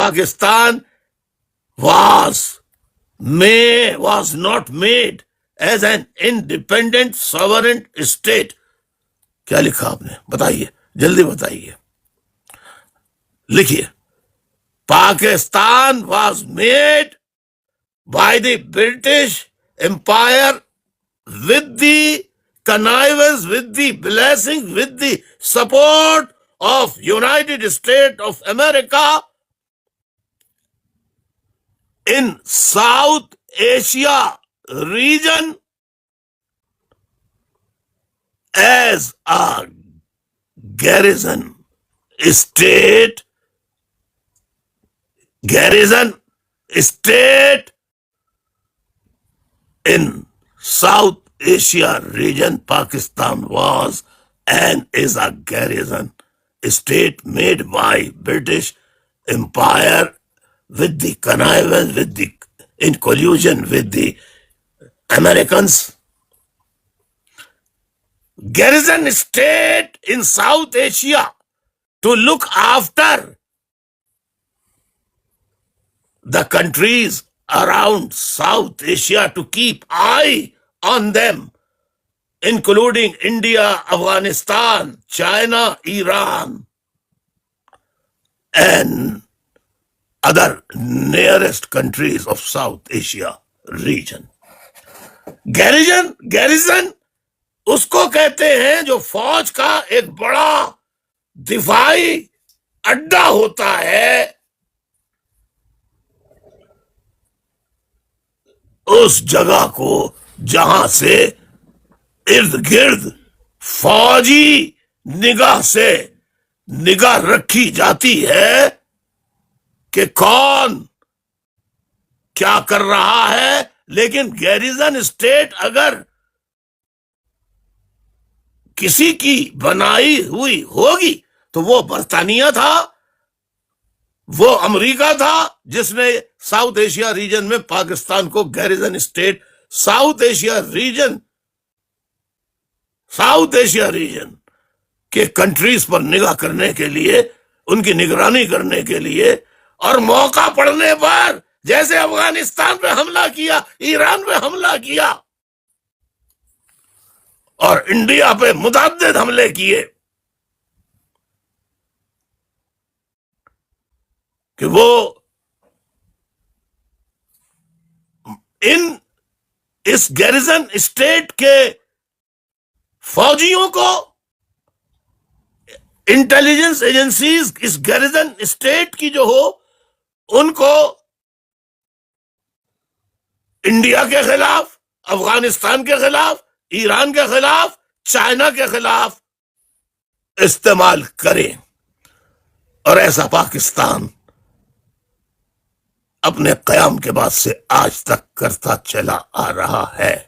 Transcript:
Pakistan was not made as an independent sovereign state. کیا لکھا آپ نے؟ بتائیے، جلدی بتائیے، لکھیے. Pakistan was made by the British Empire with the connivance, with the blessing, with the support of United States of America in South Asia region as a garrison state in South Asia region. Pakistan was and is a garrison state made by British Empire with the connivance, in collusion with the Americans. Garrison state in South Asia to look after the countries around South Asia, to keep eye on them, including India, Afghanistan, China, Iran, and other nearest countries of South Asia region. Garrison اس کو کہتے ہیں جو فوج کا ایک بڑا دفاعی اڈا ہوتا ہے، اس جگہ کو جہاں سے ارد گرد فوجی نگاہ سے نگاہ رکھی جاتی ہے کہ کون کیا کر رہا ہے. لیکن گیریزن اسٹیٹ اگر کسی کی بنائی ہوئی ہوگی تو وہ برطانیہ تھا، وہ امریکہ تھا جس نے ساؤتھ ایشیا ریجن میں پاکستان کو garrison state, south Asia region کے کنٹریز پر نگاہ کرنے کے لیے، ان کی نگرانی کرنے کے لیے، اور موقع پڑنے پر جیسے افغانستان پہ حملہ کیا، ایران پہ حملہ کیا اور انڈیا پہ متعدد حملے کیے، کہ وہ اس گیریزن اسٹیٹ کے فوجیوں کو، انٹیلیجنس ایجنسیز اس گیریزن اسٹیٹ کی جو ہو، ان کو انڈیا کے خلاف، افغانستان کے خلاف، ایران کے خلاف، چائنا کے خلاف استعمال کریں. اور ایسا پاکستان اپنے قیام کے بعد سے آج تک کرتا چلا آ رہا ہے.